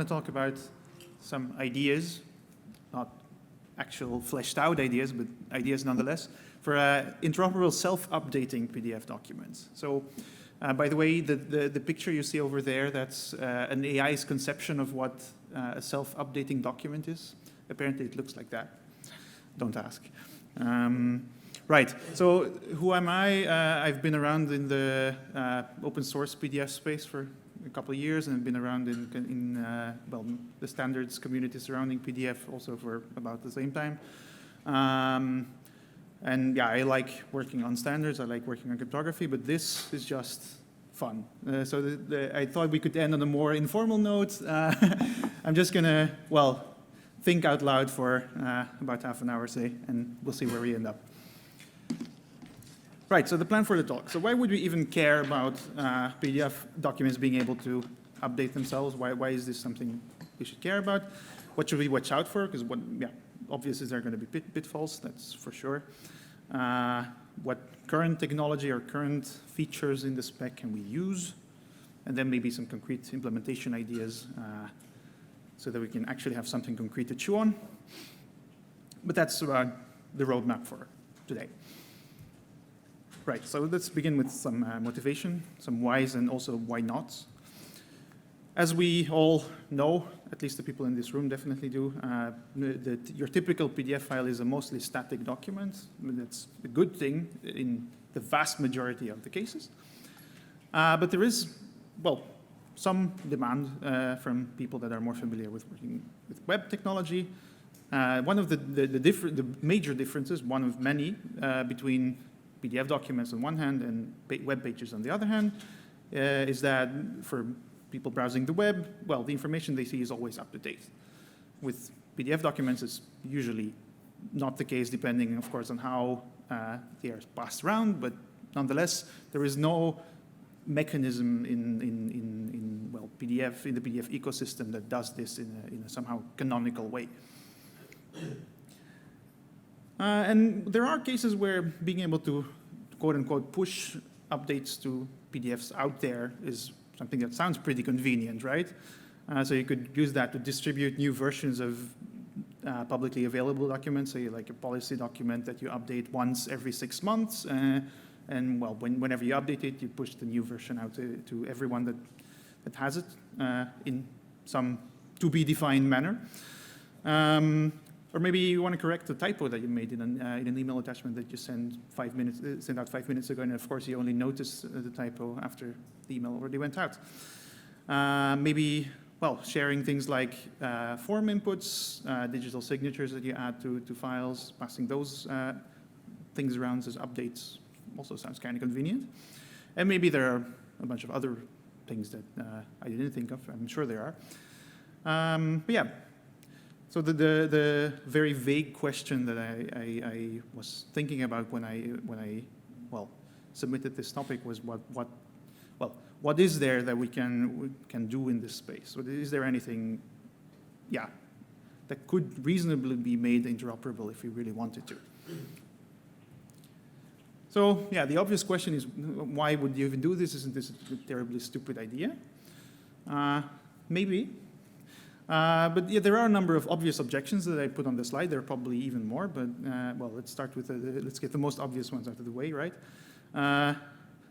to talk about some ideas, not actual fleshed out ideas, but ideas nonetheless, for interoperable self-updating PDF documents. So, by the way, the picture you see over there, that's an AI's conception of what a self-updating document is. Apparently it looks like that. Don't ask. Right, so who am I? I've been around in the open source PDF space for a couple of years, and I've been around in well, the standards community surrounding PDF also for about the same time. And yeah, I like working on standards, I like working on cryptography, but this is just fun. So I thought we could end on a more informal note. I'm just gonna, well, think out loud for about half an hour, say, and we'll see where we end up. Right, so the plan for the talk. So why would we even care about PDF documents being able to update themselves? Why is this something we should care about? What should we watch out for? Because yeah, obviously there are going to be pitfalls, that's for sure. What current technology or current features in the spec can we use? And then maybe some concrete implementation ideas so that we can actually have something concrete to chew on. But that's the roadmap for today. Right, so let's begin with some motivation, some whys and also why nots. As we all know, at least the people in this room definitely do, your typical PDF file is a mostly static document. I mean, that's a good thing in the vast majority of the cases. But there is, well, some demand from people that are more familiar with working with web technology. One of the major differences, one of many, between PDF documents on one hand and web pages on the other hand, is that for people browsing the web, well, the information they see is always up to date. With PDF documents, it's usually not the case, depending, of course, on how they are passed around, but nonetheless, there is no mechanism in well, PDF, in the PDF ecosystem that does this in a somehow canonical way. And there are cases where being able to, quote-unquote, push updates to PDFs out there is something that sounds pretty convenient, right? So you could use that to distribute new versions of publicly available documents, say like a policy document that you update once every 6 months. And well, whenever you update it, you push the new version out to everyone that has it in some to-be-defined manner. Or maybe you want to correct a typo that you made in an email attachment that you sent out 5 minutes ago, and of course you only notice the typo after the email already went out. Maybe, well, sharing things like form inputs, digital signatures that you add to files, passing those things around as updates also sounds kind of convenient. And maybe there are a bunch of other things that I didn't think of. I'm sure there are. But yeah. So the very vague question that I was thinking about when I well submitted this topic was what is there that we can do in this space? So is there anything, yeah, that could reasonably be made interoperable if we really wanted to? So yeah, the obvious question is, why would you even do this? Isn't this a terribly stupid idea? Maybe. But yeah, there are a number of obvious objections that I put on the slide. There are probably even more, but well, let's start with let's get the most obvious ones out of the way, right?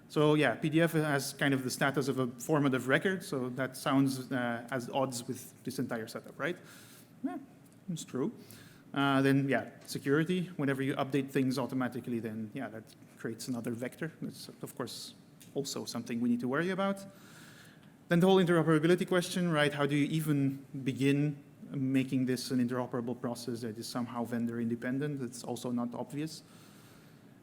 So yeah, PDF has kind of the status of a formative record, so that sounds as odds with this entire setup, right? Yeah, it's true. Then yeah, security. Whenever you update things automatically, then yeah, that creates another vector. That's of course also something we need to worry about. Then the whole interoperability question, right? How do you even begin making this an interoperable process that is somehow vendor independent? It's also not obvious.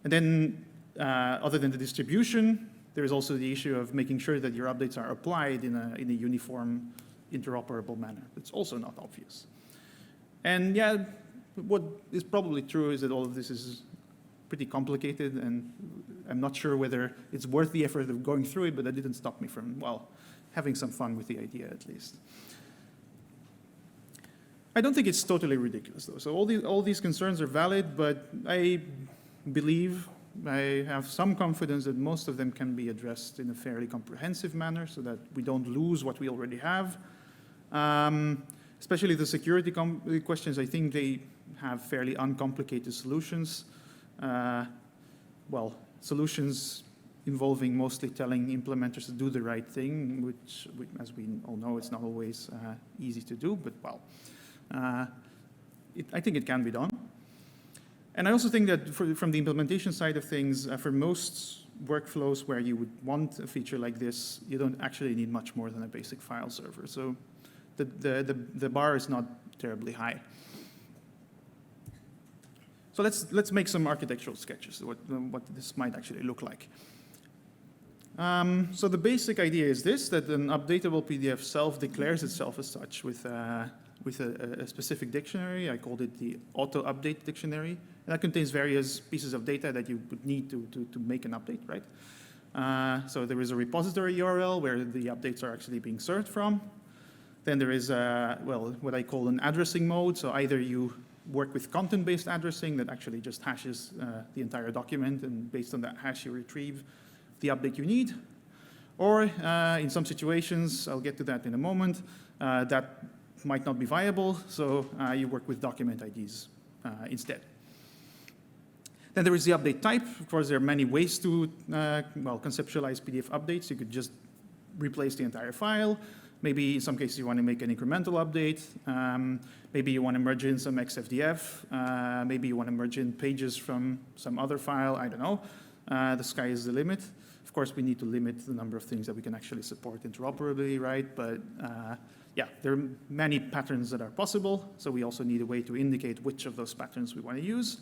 And then other than the distribution, there is also the issue of making sure that your updates are applied in a uniform, interoperable manner. It's also not obvious. And yeah, what is probably true is that all of this is pretty complicated, and I'm not sure whether it's worth the effort of going through it, but that didn't stop me from, well, having some fun with the idea, at least. I don't think it's totally ridiculous, though. So all these concerns are valid, but I believe, I have some confidence that most of them can be addressed in a fairly comprehensive manner so that we don't lose what we already have. Especially the security questions, I think they have fairly uncomplicated solutions. Well, solutions involving mostly telling implementers to do the right thing, which as we all know, it's not always easy to do, but well, I think it can be done. And I also think that from the implementation side of things, for most workflows where you would want a feature like this, you don't actually need much more than a basic file server. So the bar is not terribly high. So let's make some architectural sketches, what this might actually look like. So the basic idea is this, that an updatable PDF self-declares itself as such with a specific dictionary. I called it the auto-update dictionary. And that contains various pieces of data that you would need to make an update, right? So there is a repository URL where the updates are actually being served from. Then there is, well, what I call an addressing mode. So either you work with content-based addressing that actually just hashes the entire document, and based on that hash you retrieve the update you need. Or in some situations, I'll get to that in a moment, that might not be viable, so you work with document IDs instead. Then there is the update type. Of course, there are many ways to well, conceptualize PDF updates. You could just replace the entire file. Maybe in some cases you want to make an incremental update. Maybe you want to merge in some XFDF. Maybe you want to merge in pages from some other file. I don't know. The sky is the limit. Of course, we need to limit the number of things that we can actually support interoperably, right? But yeah, there are many patterns that are possible. So we also need a way to indicate which of those patterns we want to use.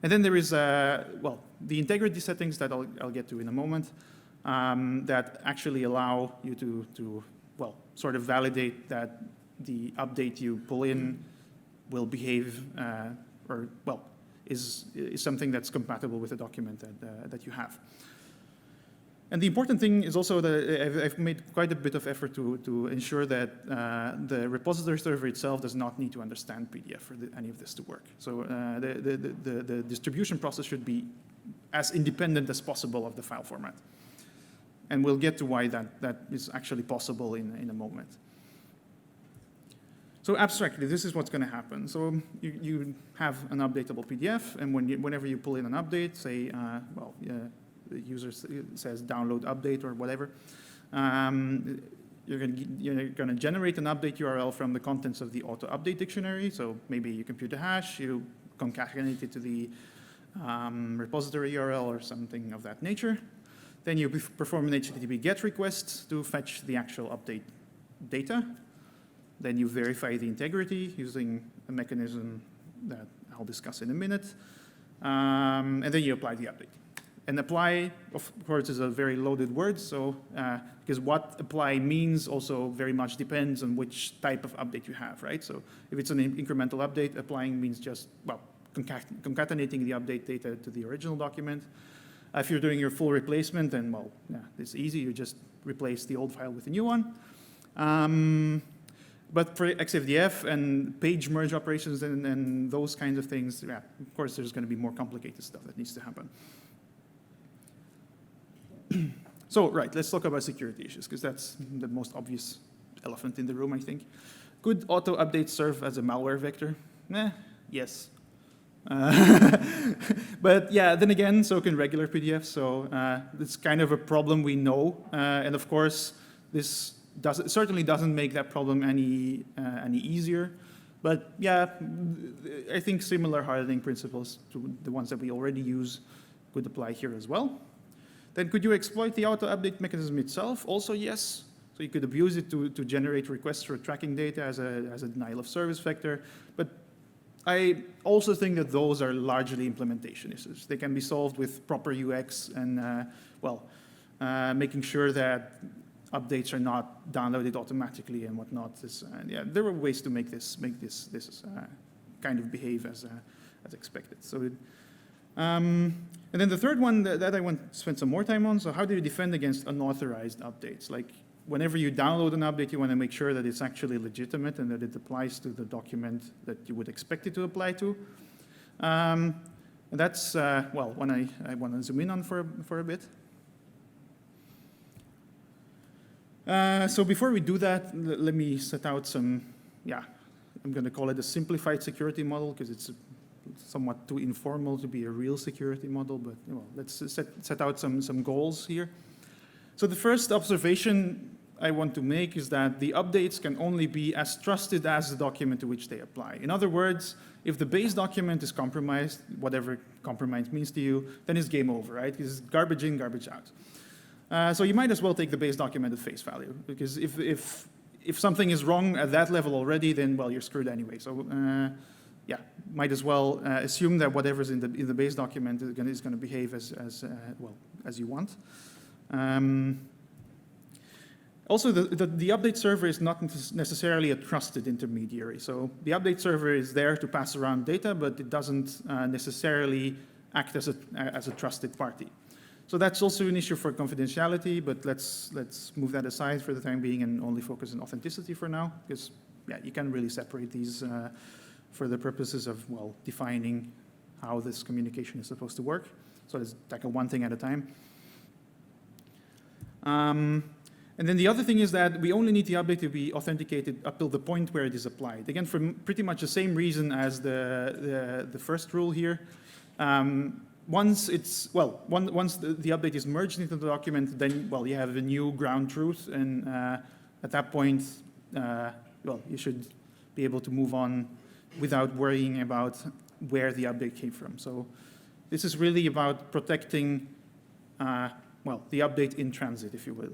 And then there is, well, the integrity settings that I'll get to in a moment that actually allow you to, well, sort of validate that the update you pull in will behave or, well, is something that's compatible with the document that you have. And the important thing is also that I've made quite a bit of effort to ensure that the repository server itself does not need to understand PDF for any of this to work. So the distribution process should be as independent as possible of the file format. And we'll get to why that is actually possible in a moment. So abstractly, this is what's going to happen. So you have an updatable PDF, and whenever you pull in an update, say, well, the user says download update or whatever, you're going to generate an update URL from the contents of the auto-update dictionary. So maybe you compute a hash, you concatenate it to the repository URL or something of that nature. Then you perform an HTTP GET request to fetch the actual update data. Then you verify the integrity using a mechanism that I'll discuss in a minute. And then you apply the update. And apply, of course, is a very loaded word. So because what apply means also very much depends on which type of update you have, right? So if it's an incremental update, applying means just, well, concatenating the update data to the original document. If you're doing your full replacement, then, well, yeah, it's easy. You just replace the old file with a new one. But for XFDF and page merge operations and those kinds of things, yeah, of course, there's going to be more complicated stuff that needs to happen. So, right, let's talk about security issues, because that's the most obvious elephant in the room, I think. Could auto-updates serve as a malware vector? Yes. But yeah, then again, so can regular PDFs. So it's kind of a problem we know. And of course, this certainly doesn't make that problem any easier. But yeah, I think similar hardening principles to the ones that we already use could apply here as well. Then could you exploit the auto-update mechanism itself? Also yes. So you could abuse it to generate requests for tracking data as a denial of service vector. But I also think that those are largely implementation issues. They can be solved with proper UX and, well, making sure that updates are not downloaded automatically and whatnot. Yeah, there are ways to make this kind of behave as expected. So, and then the third one that I want to spend some more time on. So how do you defend against unauthorized updates? Like whenever you download an update, you want to make sure that it's actually legitimate and that it applies to the document that you would expect it to apply to. And that's well, one I want to zoom in on for a bit. So before we do that, let me set out some, I'm going to call it a simplified security model because it's somewhat too informal to be a real security model, but let's set out some goals here. So the first observation I want to make is that the updates can only be as trusted as the document to which they apply. In other words, if the base document is compromised, whatever compromise means to you, then it's game over, right? It's garbage in, garbage out. So you might as well take the base document at face value, because if something is wrong at that level already, then, well, you're screwed anyway. So might as well assume that whatever's in the base document is going to behave as you want. Also, the update server is not necessarily a trusted intermediary. So the update server is there to pass around data, but it doesn't necessarily act as a trusted party. So that's also an issue for confidentiality, but let's move that aside for the time being and only focus on authenticity for now, because you can really separate these for the purposes of, defining how this communication is supposed to work. So let's tackle one thing at a time. And then the other thing is that we only need the update to be authenticated up till the point where it is applied. Again, for pretty much the same reason as the first rule here. Once the update is merged into the document, then, you have a new ground truth, and at that point, you should be able to move on without worrying about where the update came from. So this is really about protecting, the update in transit, if you will.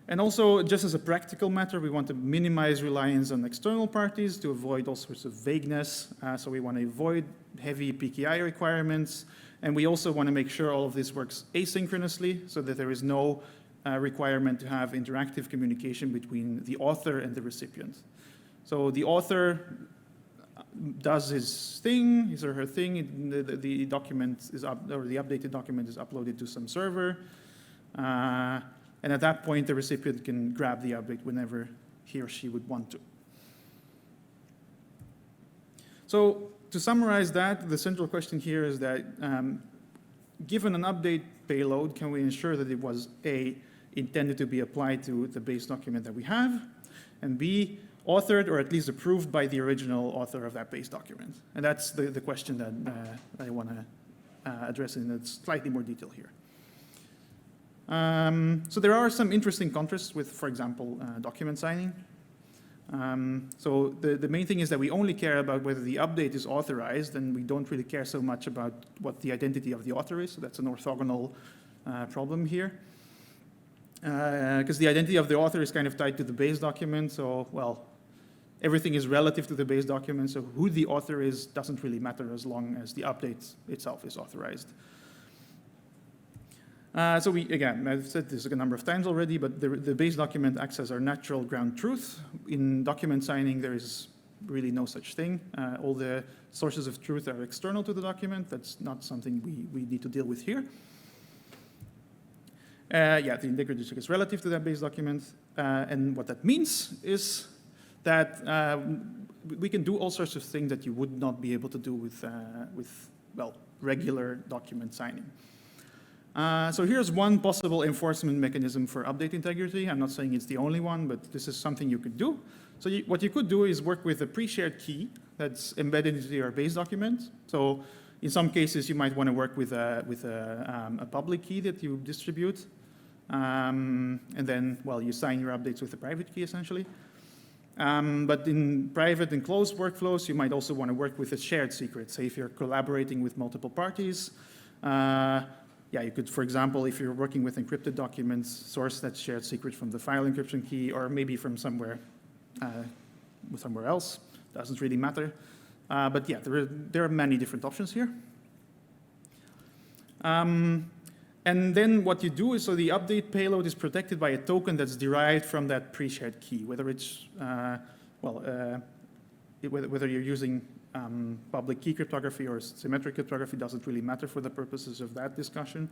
And also, just as a practical matter, we want to minimize reliance on external parties to avoid all sorts of vagueness. So we want to avoid heavy PKI requirements. And we also want to make sure all of this works asynchronously so that there is no requirement to have interactive communication between the author and the recipient. So the author does his thing, his or her thing. The document is or the updated document is uploaded to some server. And at that point, the recipient can grab the update whenever he or she would want to. So to summarize that, the central question here is that given an update payload, can we ensure that it was A, intended to be applied to the base document that we have, and B, authored or at least approved by the original author of that base document? And that's the question that I want to address in slightly more detail here. So there are some interesting contrasts with, for example, document signing. So the main thing is that we only care about whether the update is authorized, and we don't really care so much about what the identity of the author is. So that's an orthogonal problem here. Because the identity of the author is kind of tied to the base document. So, everything is relative to the base document. So who the author is doesn't really matter as long as the update itself is authorized. So again, I've said this a number of times already, but the base document acts as our natural ground truth. In document signing, there is really no such thing. All the sources of truth are external to the document. That's not something we need to deal with here. The integrity check is relative to that base document. And what that means is that we can do all sorts of things that you would not be able to do with regular document signing. So here's one possible enforcement mechanism for update integrity. I'm not saying it's the only one, but this is something you could do. So what you could do is work with a pre-shared key that's embedded into your base document. So in some cases, you might want to work with a public key that you distribute. And then, you sign your updates with a private key, essentially. But in private and closed workflows, you might also want to work with a shared secret. Say if you're collaborating with multiple parties, you could, for example, if you're working with encrypted documents, source that shared secret from the file encryption key, or maybe from somewhere else. Doesn't really matter. But there are many different options here. And then what you do is, so the update payload is protected by a token that's derived from that pre-shared key, whether it's, whether you're using public key cryptography or symmetric cryptography doesn't really matter for the purposes of that discussion.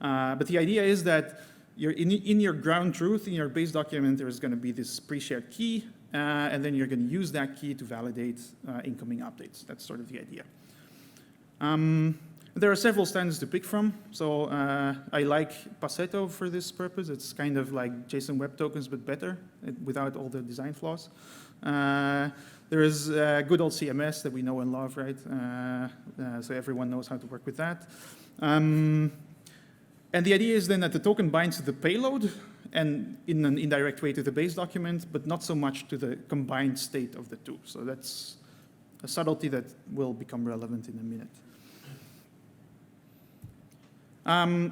But the idea is that you're in your ground truth, in your base document, there's going to be this pre-shared key, and then you're going to use that key to validate incoming updates. That's sort of the idea. There are several standards to pick from. So I like Passetto for this purpose. It's kind of like JSON Web Tokens, but better, without all the design flaws. There is good old CMS that we know and love, right? So everyone knows how to work with that. And the idea is then that the token binds to the payload and in an indirect way to the base document, but not so much to the combined state of the two. So that's a subtlety that will become relevant in a minute.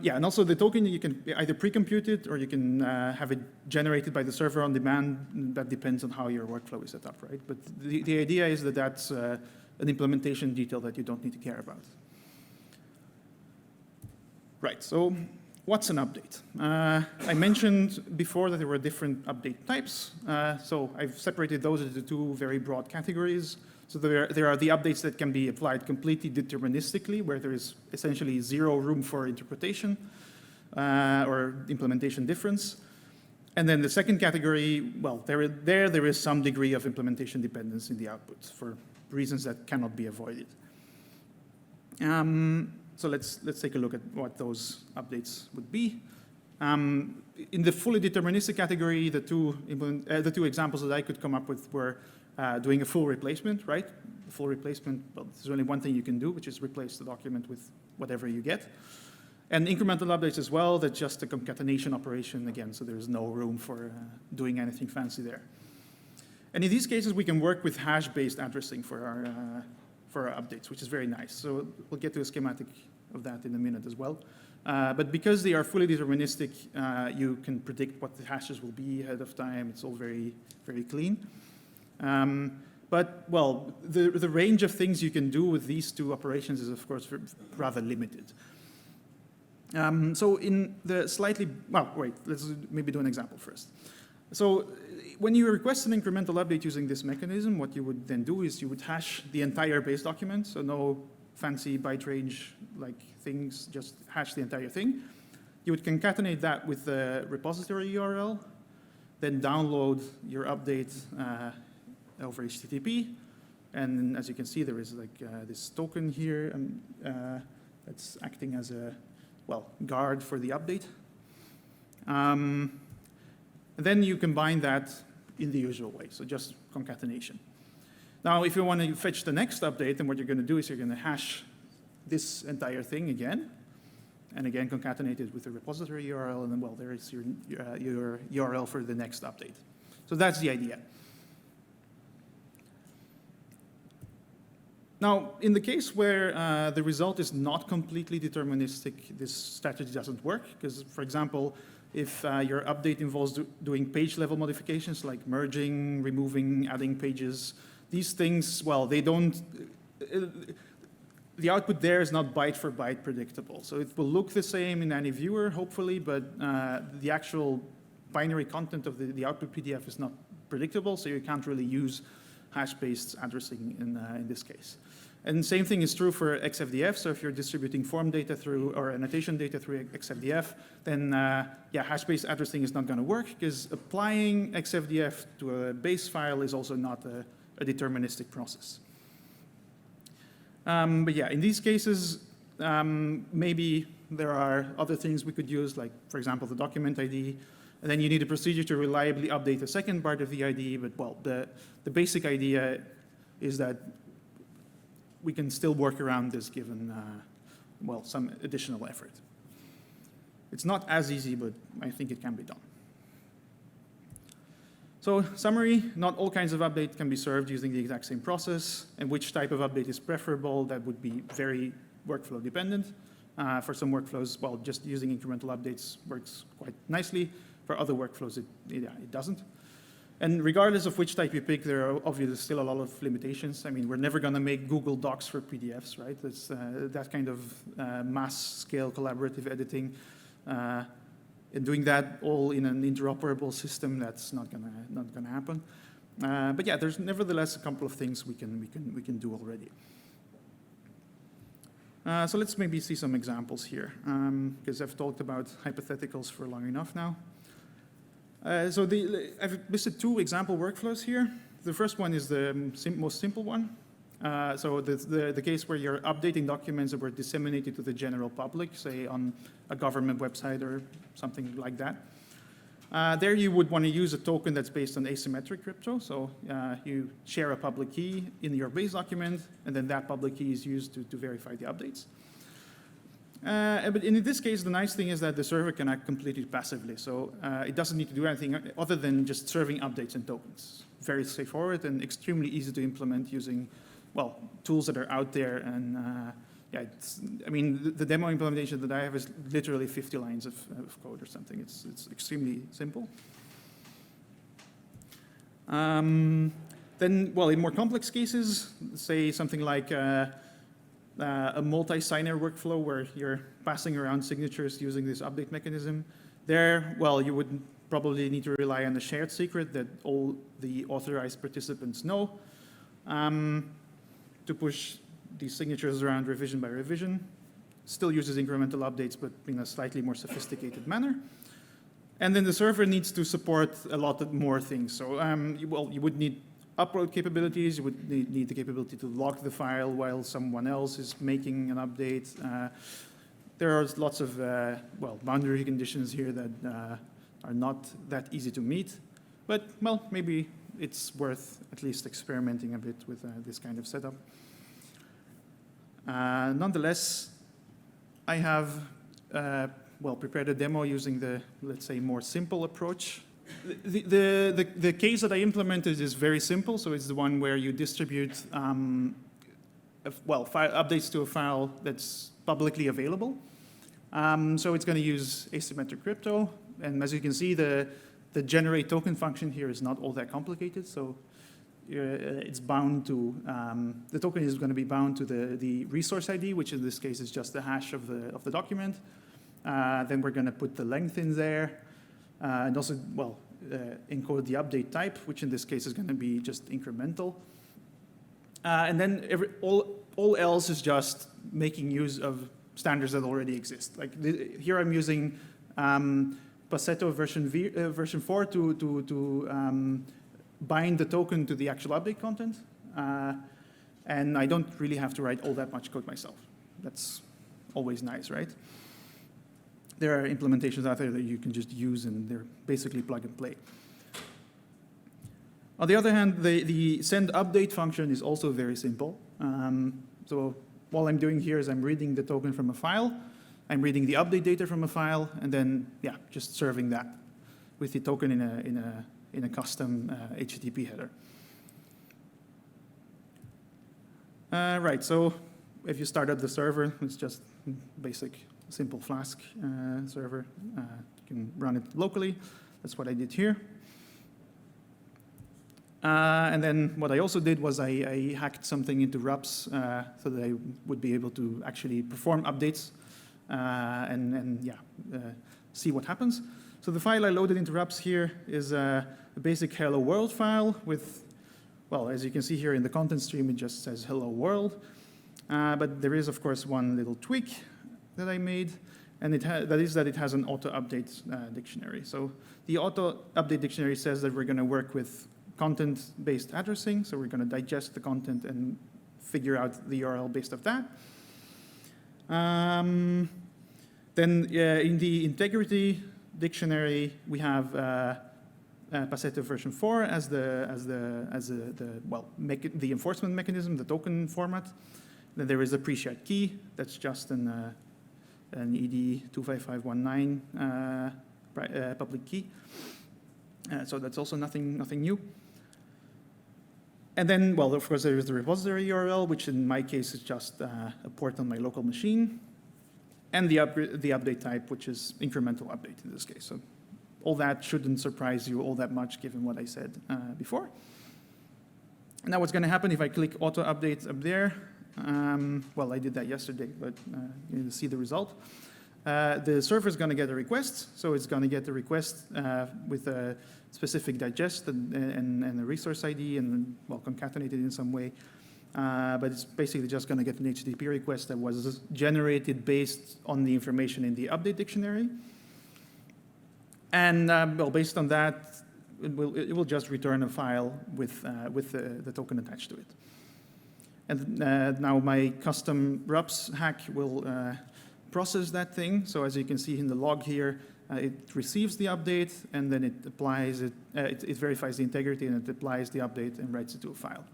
Yeah, and also the token, you can either pre-compute it or you can have it generated by the server on demand. That depends on how your workflow is set up, right? But the idea is that that's an implementation detail that you don't need to care about. Right, so what's an update? I mentioned before that there were different update types. So I've separated those into two very broad categories. So there are the updates that can be applied completely deterministically, where there is essentially zero room for interpretation or implementation difference. And then the second category, well, there is some degree of implementation dependence in the output for reasons that cannot be avoided. So let's take a look at what those updates would be. In the fully deterministic category, the two examples that I could come up with were doing a full replacement, right? The full replacement, well, there's only one thing you can do, which is replace the document with whatever you get. And incremental updates as well, that's just a concatenation operation again, so there's no room for doing anything fancy there. And in these cases, we can work with hash-based addressing for our updates, which is very nice. So we'll get to a schematic of that in a minute as well. But because they are fully deterministic, you can predict what the hashes will be ahead of time. It's all very, very clean. But, well, the range of things you can do with these two operations is, of course, rather limited. So in the slightly, well, wait, let's maybe do an example first. So when you request an incremental update using this mechanism, what you would then do is you would hash the entire base document, so no fancy byte range like things, just hash the entire thing. You would concatenate that with the repository URL, then download your update over HTTP. And as you can see, there is like this token here that's acting as a, well, guard for the update. And then you combine that in the usual way, so just concatenation. Now, if you want to fetch the next update, then what you're going to do is you're going to hash this entire thing again, and again concatenate it with the repository URL, and then, well, there is your URL for the next update. So that's the idea. Now, in the case where the result is not completely deterministic, this strategy doesn't work, because, for example, if your update involves doing page-level modifications like merging, removing, adding pages, these things, well, they don't, the output there is not byte for byte predictable. So it will look the same in any viewer, hopefully, but the actual binary content of the output PDF is not predictable, so you can't really use hash-based addressing in this case. And same thing is true for XFDF. So if you're distributing form data through or annotation data through XFDF, then yeah, hash-based addressing is not going to work because applying XFDF to a base file is also not a deterministic process. But yeah, in these cases, maybe there are other things we could use, like, for example, the document ID. And then you need a procedure to reliably update the second part of the ID. But, well, the basic idea is that we can still work around this given, well, some additional effort. It's not as easy, but I think it can be done. So, summary, not all kinds of updates can be served using the exact same process, and which type of update is preferable, that would be very workflow dependent. For some workflows, well, just using incremental updates works quite nicely. For other workflows, it doesn't. And regardless of which type you pick, there are obviously still a lot of limitations. I mean, we're never going to make Google Docs for PDFs, right? It's that kind of mass-scale collaborative editing. And doing that all in an interoperable system, that's not gonna happen. But yeah, there's nevertheless a couple of things we can do already. So let's maybe see some examples here, because I've talked about hypotheticals for long enough now. So I've listed two example workflows here. The first one is the most simple one. So the case where you're updating documents that were disseminated to the general public, say on a government website or something like that. There you would want to use a token that's based on asymmetric crypto. So you share a public key in your base document, and then that public key is used to verify the updates. But in this case, the nice thing is that the server can act completely passively. So it doesn't need to do anything other than just serving updates and tokens. Very straightforward and extremely easy to implement using, well, tools that are out there. And yeah, I mean, the demo implementation that I have is literally 50 lines of code or something. It's extremely simple. Then, well, in more complex cases, say something like a multi-signer workflow where you're passing around signatures using this update mechanism. There, well, you would probably need to rely on a shared secret that all the authorized participants know to push these signatures around revision by revision. Still uses incremental updates, but in a slightly more sophisticated manner. And then the server needs to support a lot more things. So, well, you would need upload capabilities. You would need the capability to lock the file while someone else is making an update. There are lots of, well, boundary conditions here that are not that easy to meet. But, well, maybe it's worth at least experimenting a bit with this kind of setup. Nonetheless, I have, well, prepared a demo using the, let's say, more simple approach. The case that I implemented is very simple, so it's the one where you distribute, well, updates to a file that's publicly available. So it's going to use asymmetric crypto, and as you can see, the generate token function here is not all that complicated. So it's bound to, the token is going to be bound to the resource ID, which in this case is just the hash of the document. Then we're going to put the length in there, and also, well, encode the update type, which in this case is going to be just incremental. And then all else is just making use of standards that already exist. Like here I'm using Passetto version 4 to bind the token to the actual update content. And I don't really have to write all that much code myself. That's always nice, right? There are implementations out there that you can just use, and they're basically plug and play. On the other hand, the send update function is also very simple. So all I'm doing here is I'm reading the token from a file, I'm reading the update data from a file, and then, yeah, just serving that with the token in a custom HTTP header. Right, so if you start up the server, it's just basic simple Flask server. You can run it locally. That's what I did here. And then what I also did was I hacked something into RUPS so that I would be able to actually perform updates and see what happens. So the file I loaded into RUPS here is a basic hello world file with, well, as you can see here in the content stream, it just says hello world. But there is, of course, one little tweak that I made, and that is that it has an auto-update dictionary. So the auto-update dictionary says that we're going to work with content-based addressing, so we're going to digest the content and figure out the URL based off that. Then in the integrity dictionary, we have Passetto version 4 as the enforcement mechanism, the token format. Then there is a pre-shared key that's just an ED 25519 public key. So that's also nothing new. And then, well, of course, there is the repository URL, which in my case is just a port on my local machine, and the update type, which is incremental update in this case. So all that shouldn't surprise you all that much, given what I said before. Now what's going to happen if I click auto update up there? Well, I did that yesterday, but you see the result. The server is going to get a request, so it's going to get a request with a specific digest and a resource ID and, well, concatenated in some way. But it's basically just going to get an HTTP request that was generated based on the information in the update dictionary. And, well, based on that, it will just return a file with the token attached to it. And now my custom RUPS hack will process that thing. So as you can see in the log here, it receives the update, and then it applies it, it verifies the integrity, and it applies the update and writes it to a file.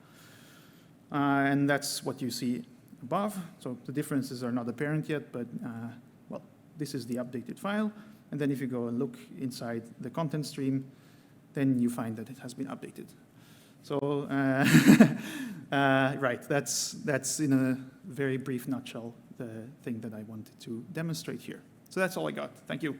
And that's what you see above. So the differences are not apparent yet, but well, this is the updated file. And then if you go and look inside the content stream, then you find that it has been updated. So, right, that's in a very brief nutshell the thing that I wanted to demonstrate here. So that's all I got. Thank you.